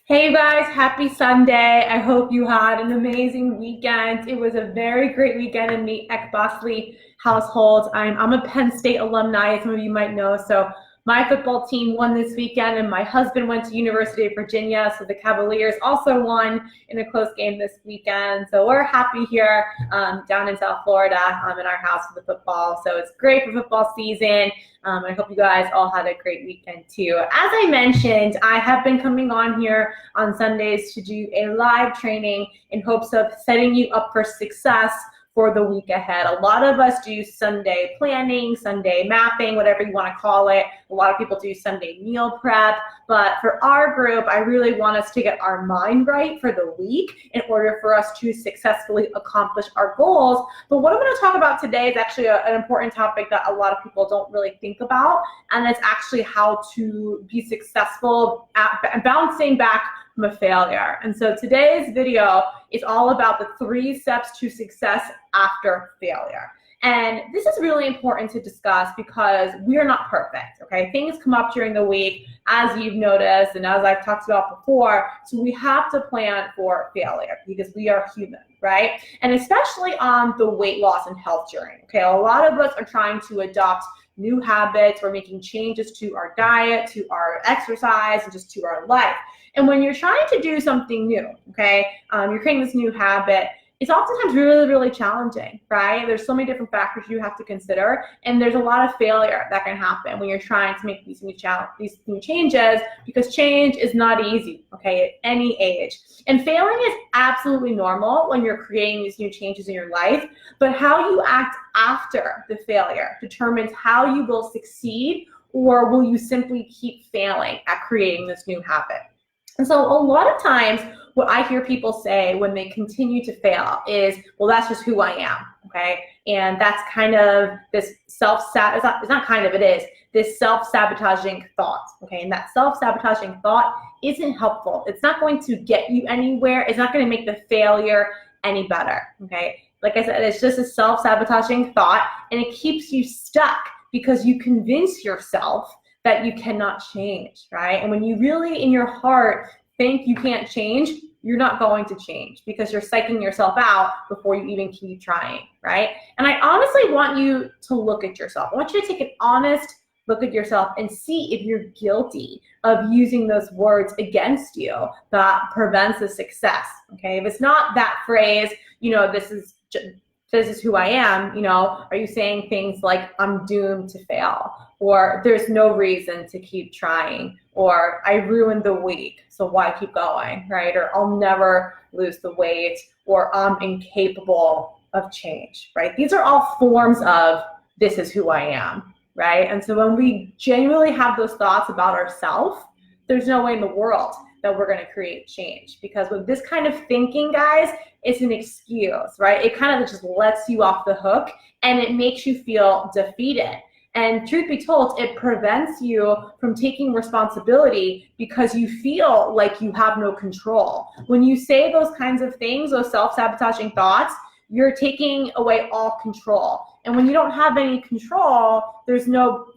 Hey you guys, happy Sunday. I hope you had an amazing weekend. It was a very great weekend in the Ekbosley household. I'm a Penn State alumni, as some of you might know, so my football team won this weekend and my husband went to University of Virginia, so the Cavaliers also won in a close game this weekend. So we're happy here down in South Florida in our house for the football. So it's great for football season. I hope you guys all had a great weekend too. As I mentioned, I have been coming on here on Sundays to do a live training in hopes of setting you up for success for the week ahead. A lot of us do Sunday planning, Sunday mapping, whatever you want to call it. A lot of people do Sunday meal prep, but for our group, I really want us to get our mind right for the week in order for us to successfully accomplish our goals. But what I'm going to talk about today is actually an important topic that a lot of people don't really think about, and it's actually how to be successful at bouncing back from a failure. And so today's video is all about the 3 steps to success after failure. And this is really important to discuss because we are not perfect, okay? Things come up during the week, as you've noticed, and as I've talked about before, so we have to plan for failure because we are human, right? And especially on the weight loss and health journey, okay? A lot of us are trying to adopt new habits. We're making changes to our diet, to our exercise, and just to our life. And when you're trying to do something new, okay, you're creating this new habit, it's oftentimes really, really challenging, right? There's so many different factors you have to consider, and there's a lot of failure that can happen when you're trying to make these new changes, because change is not easy, okay, at any age. And failing is absolutely normal when you're creating these new changes in your life, but how you act after the failure determines how you will succeed, or will you simply keep failing at creating this new habit. And so a lot of times what I hear people say when they continue to fail is, well, that's just who I am, okay? And that's kind of this it's not kind of, it is, this self-sabotaging thought, okay? And that self-sabotaging thought isn't helpful. It's not going to get you anywhere. It's not going to make the failure any better, okay? Like I said, it's just a self-sabotaging thought, and it keeps you stuck because you convince yourself that you cannot change, right? And when you really in your heart think you can't change, you're not going to change because you're psyching yourself out before you even keep trying, right? And I honestly want you to look at yourself. I want you to take an honest look at yourself and see if you're guilty of using those words against you that prevents the success, okay? If it's not that phrase, this is who I am, are you saying things like, I'm doomed to fail, or there's no reason to keep trying, or I ruined the week, so why keep going, right? Or I'll never lose the weight, or I'm incapable of change, right? These are all forms of this is who I am, right? And so when we genuinely have those thoughts about ourselves, there's no way in the world that we're going to create change, because with this kind of thinking, guys, it's an excuse, right? It kind of just lets you off the hook and it makes you feel defeated. And truth be told, it prevents you from taking responsibility because you feel like you have no control. When you say those kinds of things, those self-sabotaging thoughts, you're taking away all control. And when you don't have any control, there's no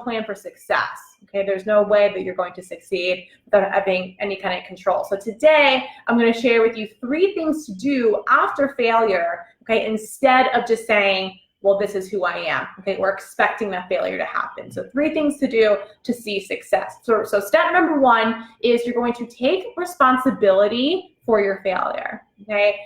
plan for success. Okay, there's no way that you're going to succeed without having any kind of control. So today, I'm going to share with you 3 things to do after failure, okay, instead of just saying, well, this is who I am, okay, we're expecting that failure to happen. So 3 things to do to see success. So step number 1 is you're going to take responsibility for your failure, okay?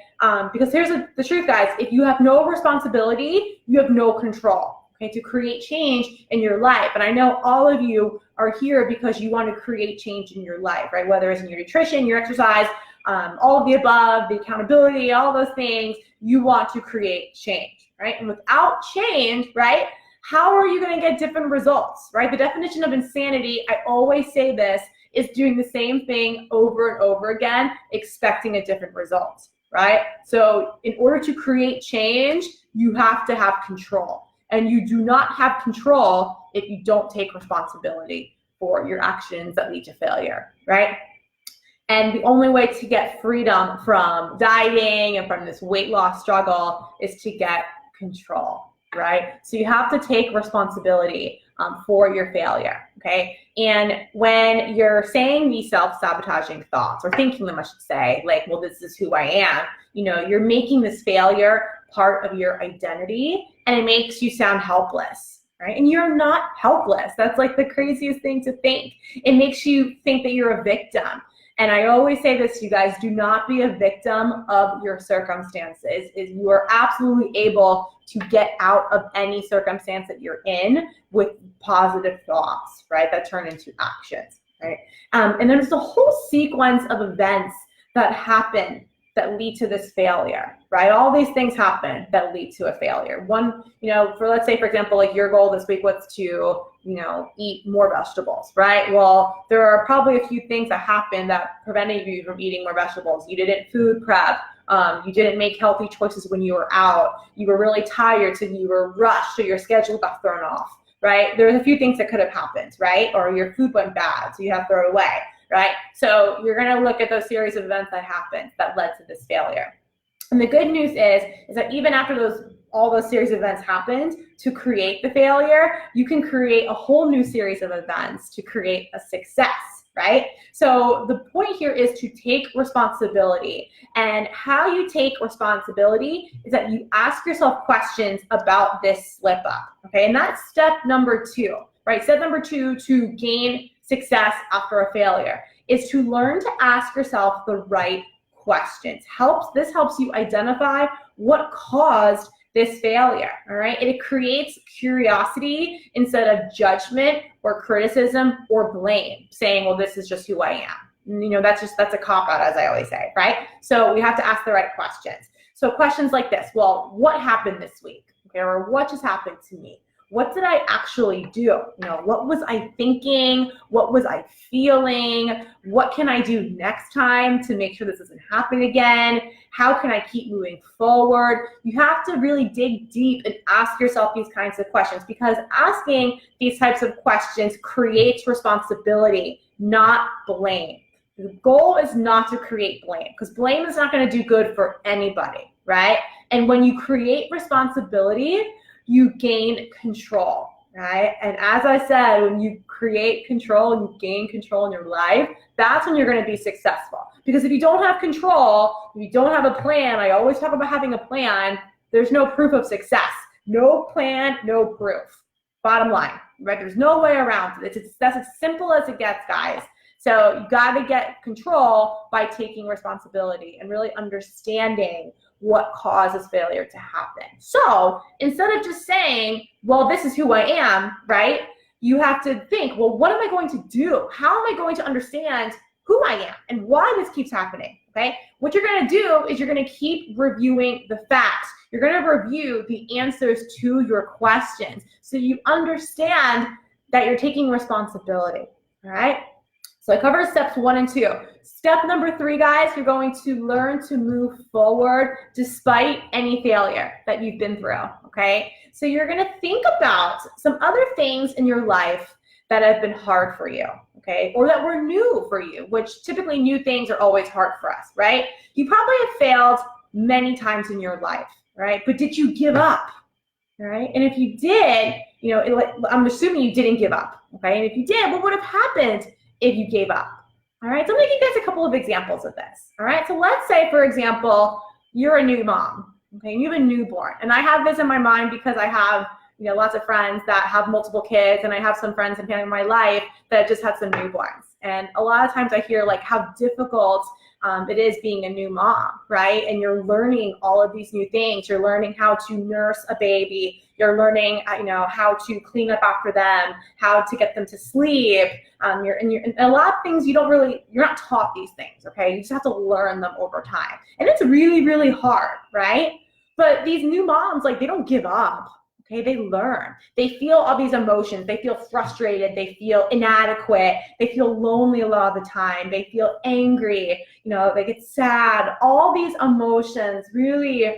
Because here's the truth, guys. If you have no responsibility, you have no control, okay, to create change in your life. And I know all of you are here because you want to create change in your life, right? Whether it's in your nutrition, your exercise, all of the above, the accountability, all those things, you want to create change, right? And without change, right, how are you going to get different results, right? The definition of insanity, I always say this, is doing the same thing over and over again, expecting a different result, right? So in order to create change, you have to have control. And you do not have control if you don't take responsibility for your actions that lead to failure, right? And the only way to get freedom from dieting and from this weight loss struggle is to get control, right? So you have to take responsibility for your failure, okay? And when you're saying these self-sabotaging thoughts, or thinking them, I should say, like, well, this is who I am, you're making this failure part of your identity, and it makes you sound helpless, right? And you're not helpless. That's like the craziest thing to think. It makes you think that you're a victim. And I always say this to you guys, do not be a victim of your circumstances. You are absolutely able to get out of any circumstance that you're in with positive thoughts, right, that turn into actions, right? And there's a whole sequence of events that happen that lead to this failure, right? All these things happen that lead to a failure. One, let's say, for example, like your goal this week was to, eat more vegetables, right? Well, there are probably a few things that happened that prevented you from eating more vegetables. You didn't food prep. You didn't make healthy choices when you were out. You were really tired, so you were rushed, so your schedule got thrown off, right? There's a few things that could have happened, right? Or your food went bad, so you have to throw it away, right? So you're going to look at those series of events that happened that led to this failure. And the good news is that even after all those series of events happened to create the failure, you can create a whole new series of events to create a success, right? So the point here is to take responsibility. And how you take responsibility is that you ask yourself questions about this slip up, okay? And that's step number 2, right? Step number 2 to gain success after a failure is to learn to ask yourself the right questions. This helps you identify what caused this failure, all right? And it creates curiosity instead of judgment or criticism or blame, saying, well, this is just who I am. That's a cop-out, as I always say, right? So we have to ask the right questions. So questions like this, well, what happened this week? Okay, or what just happened to me? What did I actually do? What was I thinking? What was I feeling? What can I do next time to make sure this doesn't happen again? How can I keep moving forward? You have to really dig deep and ask yourself these kinds of questions, because asking these types of questions creates responsibility, not blame. The goal is not to create blame, because blame is not going to do good for anybody, right? And when you create responsibility, you gain control, right? And as I said, when you create control and you gain control in your life, that's when you're going to be successful. Because if you don't have control, if you don't have a plan, I always talk about having a plan, there's no proof of success. No plan, no proof. Bottom line, right? There's no way around it. That's as simple as it gets, guys. So you got to get control by taking responsibility and really understanding what causes failure to happen. So instead of just saying, well, this is who I am, right? You have to think, well, what am I going to do? How am I going to understand who I am and why this keeps happening, okay? What you're going to do is you're going to keep reviewing the facts. You're going to review the answers to your questions so you understand that you're taking responsibility, all right? So I covered steps 1 and 2. Step number 3, guys, you're going to learn to move forward despite any failure that you've been through, okay? So you're going to think about some other things in your life that have been hard for you, okay? Or that were new for you, which typically new things are always hard for us, right? You probably have failed many times in your life, right? But did you give up, right? And if you did, I'm assuming you didn't give up, okay? And if you did, what would have happened if you gave up? All right, so I'm gonna give you guys a couple of examples of this. All right, so let's say, for example, you're a new mom, okay, and you have a newborn. And I have this in my mind because I have, lots of friends that have multiple kids, and I have some friends in my life that just had some newborns. And a lot of times I hear like how difficult it is being a new mom, right? And you're learning all of these new things. You're learning how to nurse a baby. You're learning, how to clean up after them, how to get them to sleep. And a lot of things you're not taught these things, okay? You just have to learn them over time. And it's really, really hard, right? But these new moms, they don't give up. Okay, they learn. They feel all these emotions. They feel frustrated. They feel inadequate. They feel lonely a lot of the time. They feel angry. They get sad. All these emotions really,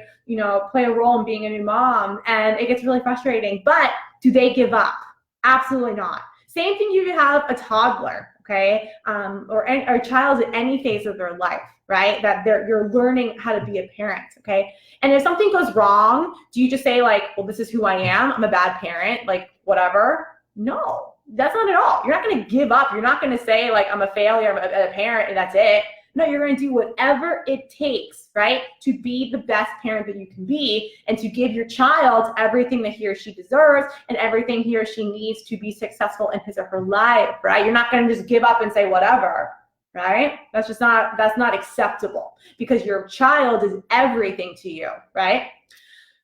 play a role in being a new mom, and it gets really frustrating. But do they give up? Absolutely not. Same thing you have a toddler, okay, or a child at any phase of their life, right? That you're learning how to be a parent, okay? And if something goes wrong, do you just say well, this is who I am, I'm a bad parent, whatever? No, that's not at all. You're not going to give up. You're not going to say like, I'm a failure, I'm a parent, and that's it. No, you're going to do whatever it takes, right, to be the best parent that you can be and to give your child everything that he or she deserves and everything he or she needs to be successful in his or her life, right? You're not going to just give up and say whatever, right? That's not acceptable, because your child is everything to you, right?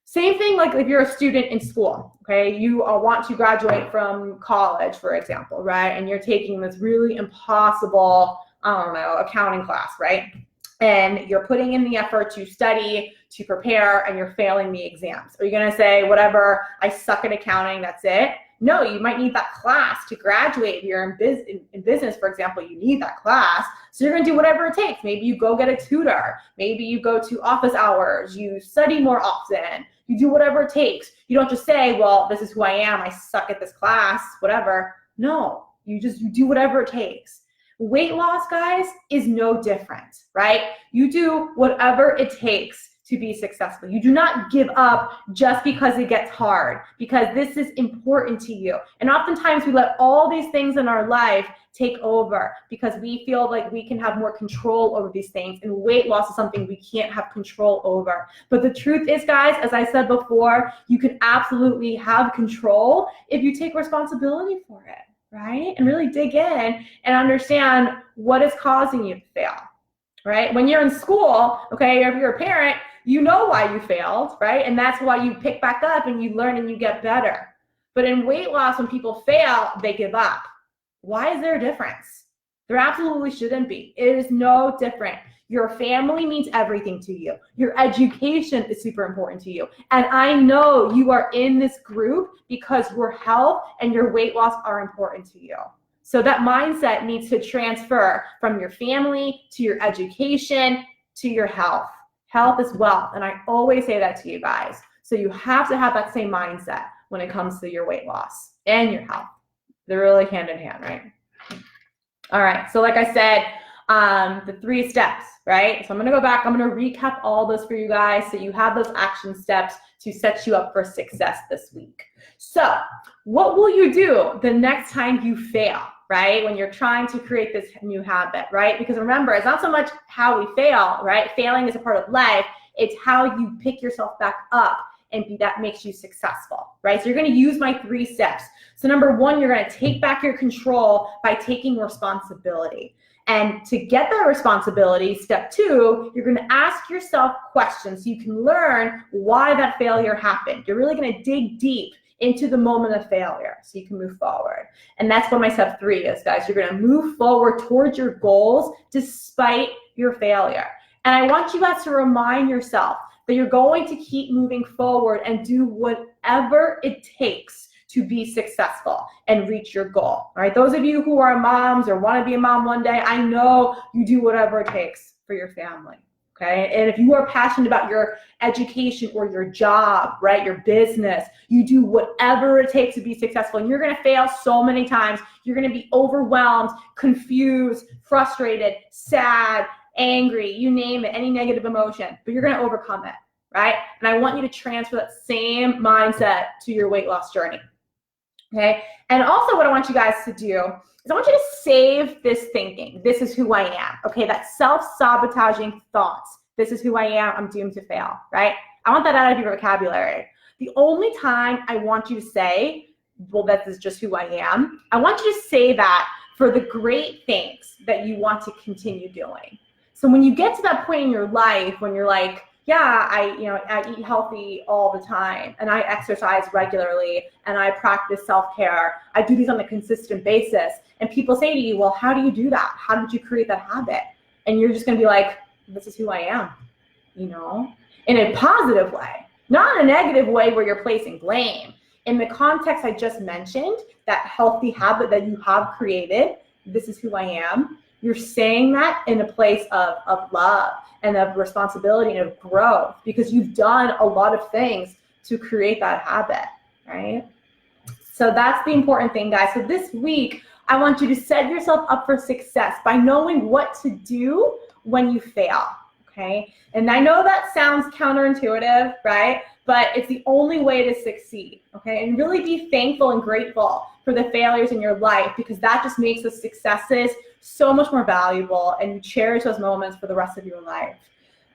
Same thing like if you're a student in school, okay? You want to graduate from college, for example, right? And you're taking this really impossible, I don't know, accounting class, right? And you're putting in the effort to study, to prepare, and you're failing the exams. Are you gonna say, whatever, I suck at accounting, that's it? No, you might need that class to graduate. If you're in business, for example, you need that class. So you're gonna do whatever it takes. Maybe you go get a tutor. Maybe you go to office hours. You study more often. You do whatever it takes. You don't just say, well, this is who I am. I suck at this class, whatever. No, you do whatever it takes. Weight loss, guys, is no different, right? You do whatever it takes to be successful. You do not give up just because it gets hard, because this is important to you. And oftentimes we let all these things in our life take over because we feel like we can have more control over these things, and weight loss is something we can't have control over. But the truth is, guys, as I said before, you can absolutely have control if you take responsibility for it, right? And really dig in and understand what is causing you to fail, right? When you're in school, okay, if you're a parent, you know why you failed, right? And that's why you pick back up and you learn and you get better. But in weight loss, when people fail, they give up. Why is there a difference? There absolutely shouldn't be. It is no different. Your family means everything to you. Your education is super important to you. And I know you are in this group because your health and your weight loss are important to you. So that mindset needs to transfer from your family to your education to your health. Health is wealth, and I always say that to you guys. So you have to have that same mindset when it comes to your weight loss and your health. They're really hand in hand, right? All right, so like I said, the 3 steps, right? So I'm gonna go back, I'm gonna recap all those for you guys so you have those action steps to set you up for success this week. So what will you do the next time you fail, right? When you're trying to create this new habit, right? Because remember, it's not so much how we fail, right? Failing is a part of life. It's how you pick yourself back up and that makes you successful, right? So you're gonna use my 3 steps. So number 1, you're gonna take back your control by taking responsibility. And to get that responsibility, step 2, you're gonna ask yourself questions so you can learn why that failure happened. You're really gonna dig deep into the moment of failure so you can move forward. And that's what my step 3 is, guys. You're gonna move forward towards your goals despite your failure. And I want you guys to remind yourself that you're going to keep moving forward and do whatever it takes to be successful and reach your goal. All right, those of you who are moms or want to be a mom one day, I know you do whatever it takes for your family, okay? And if you are passionate about your education or your job, right, your business, you do whatever it takes to be successful. And you're gonna fail so many times. You're gonna be overwhelmed, confused, frustrated, sad, angry, you name it, any negative emotion, but you're gonna overcome it, right? And I want you to transfer that same mindset to your weight loss journey. Okay, and also what I want you guys to do is I want you to save this thinking. This is who I am. Okay, that self-sabotaging thoughts. This is who I am. I'm doomed to fail, right? I want that out of your vocabulary. The only time I want you to say, well, that is just who I am, I want you to say that for the great things that you want to continue doing. So when you get to that point in your life when you're like, yeah, I eat healthy all the time and I exercise regularly and I practice self-care. I do these on a consistent basis. And people say to you, well, how do you do that? How did you create that habit? And you're just gonna be like, this is who I am, you know, in a positive way, not in a negative way where you're placing blame. In the context I just mentioned, that healthy habit that you have created, this is who I am. You're saying that in a place of love and of responsibility and of growth because you've done a lot of things to create that habit, right? So that's the important thing, guys. So this week, I want you to set yourself up for success by knowing what to do when you fail, okay? And I know that sounds counterintuitive, right? but it's the only way to succeed, okay? And really be thankful and grateful for the failures in your life, because that just makes the successes so much more valuable, and you cherish those moments for the rest of your life.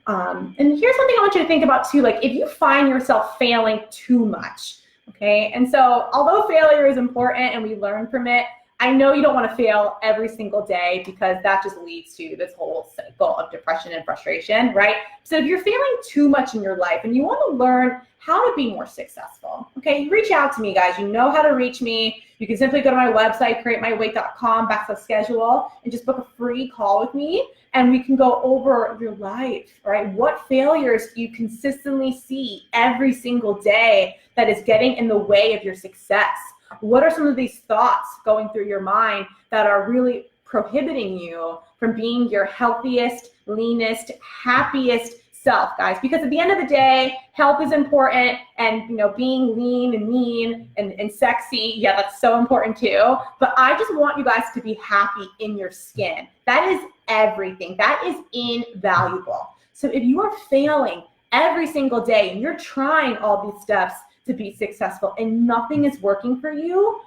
And here's something I want you to think about too, like if you find yourself failing too much, okay? And so although failure is important and we learn from it, I know you don't want to fail every single day, because that just leads to this whole cycle of depression and frustration, right? So if you're failing too much in your life and you want to learn how to be more successful, okay, reach out to me, guys. You know how to reach me. You can simply go to my website, createmyway.com/schedule, and just book a free call with me, and we can go over your life, right? What failures do you consistently see every single day that is getting in the way of your success? What are some of these thoughts going through your mind that are really prohibiting you from being your healthiest, leanest, happiest self, guys? Because at the end of the day, health is important, and being lean and mean and sexy, yeah, that's so important too. But I just want you guys to be happy in your skin. That is everything. That is invaluable. So if you are failing every single day and you're trying all these steps to be successful and nothing is working for you,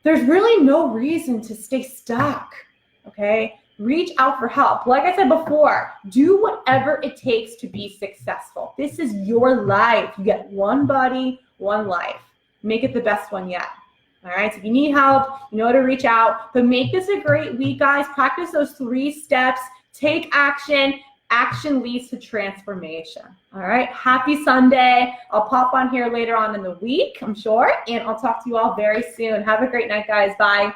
there's really no reason to stay stuck, okay? Reach out for help. Like I said before, do whatever it takes to be successful. This is your life. You get one body, one life. Make it the best one yet. All right, so if you need help, you know to reach out. But make this a great week, guys. Practice those 3 steps. Take action. Action leads to transformation. All right, happy Sunday. I'll pop on here later on in the week, I'm sure, and I'll talk to you all very soon. Have a great night, guys. Bye.